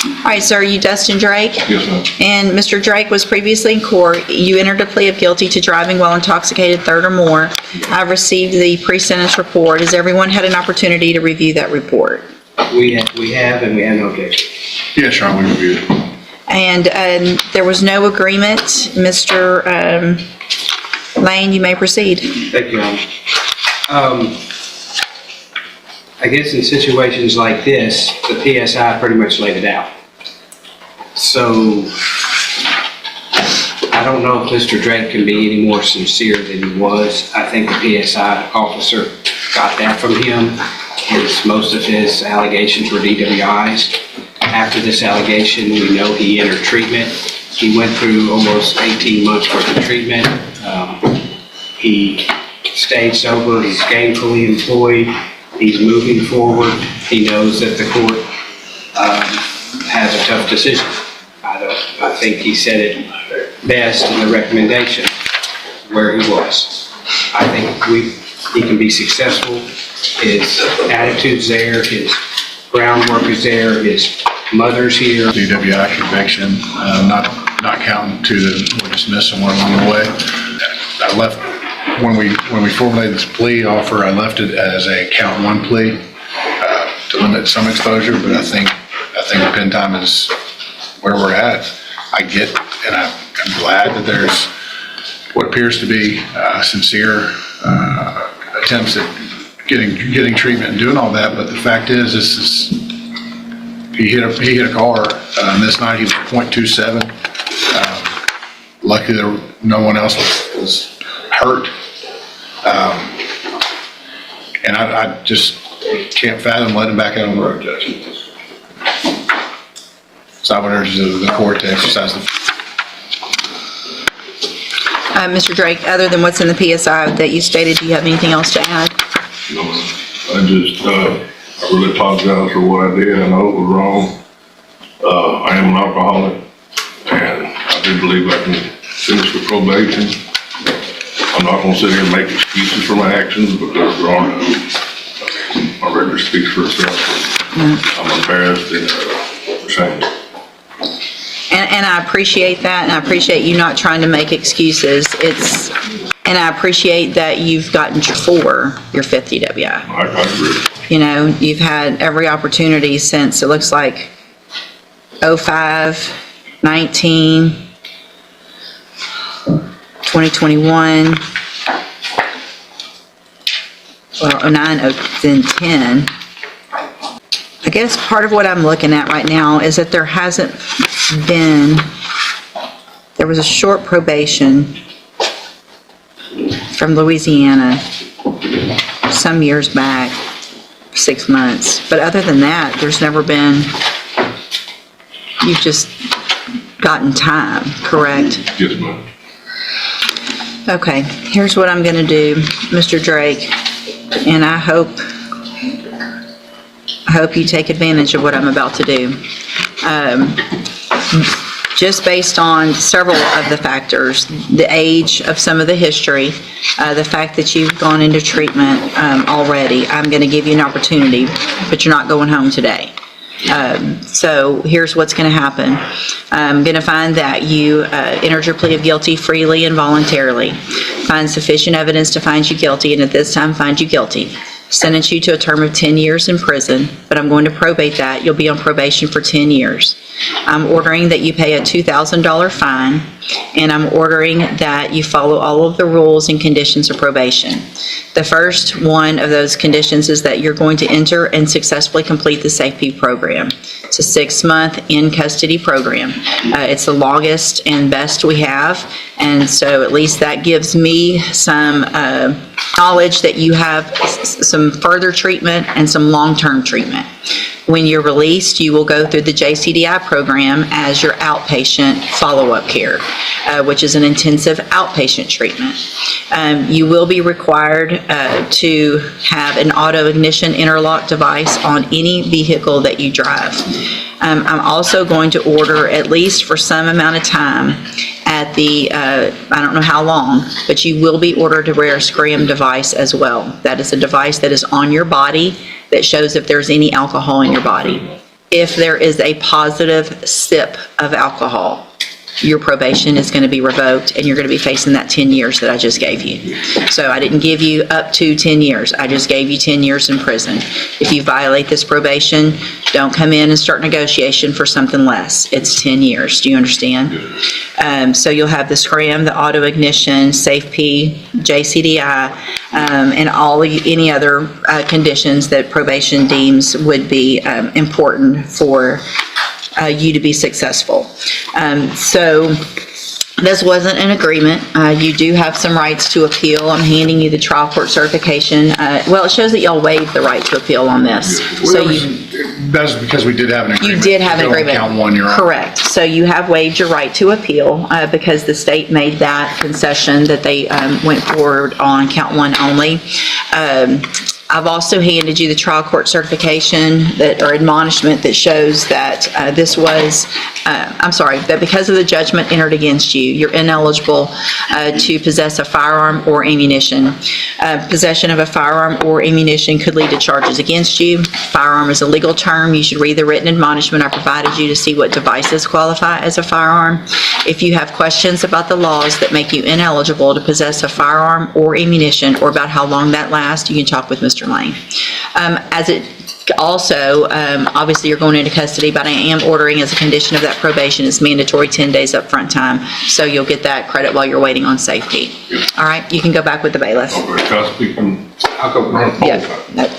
All right, sir, are you Dustin Drake? Yes, ma'am. And Mr. Drake was previously in court. You entered a plea of guilty to driving while intoxicated, third or more. I've received the pre-sentence report. Has everyone had an opportunity to review that report? We have, and we have no objection. Yes, Your Honor, we reviewed it. And there was no agreement. Mr. Lane, you may proceed. Thank you, Your Honor. I guess in situations like this, the PSI pretty much laid it out. So I don't know if Mr. Drake can be any more sincere than he was. I think the PSI officer got that from him. Most of his allegations were DWIs. After this allegation, we know he entered treatment. He went through almost 18 months worth of treatment. He stayed sober. He's gainfully employed. He's moving forward. He knows that the court has a tough decision. I think he said it best in the recommendation where he was. I think he can be successful. His attitude's there. His groundwork is there. His mother's here. DWI conviction, not counting to the dismiss somewhere along the way. I left, when we formulated this plea offer, I left it as a count one plea to limit some exposure, but I think pen time is where we're at. I get, and I'm glad that there's what appears to be sincere attempts at getting treatment and doing all that, but the fact is, he hit a car. This night he was .27. Luckily, no one else was hurt. And I just can't fathom letting him back out on the road, Judge. So I would urge the court to exercise the. Mr. Drake, other than what's in the PSI that you stated, do you have anything else to add? No, I really apologize for what I did. I know it was wrong. I am an alcoholic, and I do believe I can finish the probation. I'm not going to sit here and make excuses for my actions because there are none. My record speaks for itself. I'm embarrassed and ashamed. And I appreciate that, and I appreciate you not trying to make excuses. And I appreciate that you've gotten for your fifth DWI. I agree. You know, you've had every opportunity since, it looks like, 05, 19, 2021, well, 09, then 10. I guess part of what I'm looking at right now is that there was a short probation from Louisiana some years back, 6 months. But other than that, there's never been, you've just gotten time, correct? Yes, ma'am. Okay, here's what I'm gonna do, Mr. Drake, and I hope you take advantage of what I'm about to do. Just based on several of the factors, the age of some of the history, the fact that you've gone into treatment already, I'm going to give you an opportunity, but you're not going home today. So here's what's going to happen. I'm going to find that you entered your plea of guilty freely and voluntarily, find sufficient evidence to find you guilty, and at this time find you guilty. Sentence you to a term of 10 years in prison, but I'm going to probate that. You'll be on probation for 10 years. I'm ordering that you pay a $2,000 fine, and I'm ordering that you follow all of the rules and conditions of probation. The first one of those conditions is that you're going to enter and successfully complete the SafeP program. It's a 6-month in-custody program. It's the longest and best we have, and so at least that gives me some knowledge that you have some further treatment and some long-term treatment. When you're released, you will go through the JCDI program as your outpatient follow-up care, which is an intensive outpatient treatment. You will be required to have an auto ignition interlock device on any vehicle that you drive. I'm also going to order, at least for some amount of time, at the, I don't know how long, but you will be ordered to wear a scram device as well. That is a device that is on your body that shows if there's any alcohol in your body. if there is a positive sip of alcohol, your probation is going to be revoked and you're going to be facing that 10 years that I just gave you. So I didn't give you up to 10 years. I just gave you 10 years in prison. If you violate this probation, don't come in and start negotiation for something less. It's 10 years. Do you understand? So you'll have the scram, the auto ignition, Safe P, JCDI, and any other conditions that probation deems would be important for you to be successful. So this wasn't an agreement. You do have some rights to appeal. I'm handing you the trial court certification. Well, it shows that y'all waived the right to appeal on this. So That's because we did have an agreement. you did have an Go on agreement. Count one, Your Honor. Correct. So you have waived your right to appeal because the state made that concession that they went forward on count one only. I've also handed you the trial court certification or admonishment that shows that that because of the judgment entered against you, you're ineligible to possess a firearm or ammunition. Possession of a firearm or ammunition could lead to charges against you. Firearm is a legal term. You should read the written admonishment I provided you to see what devices qualify as a firearm. If you have questions about the laws that make you ineligible to possess a firearm or ammunition, or about how long that lasts, you can talk with Mr. Lane. Obviously you're going into custody, but I am ordering as a condition of that probation, it's mandatory 10 days upfront time. So you'll get that credit while you're waiting on safety. All right, you can go back with the bailiff. Okay, can I speak? I'll go. Yeah, no, go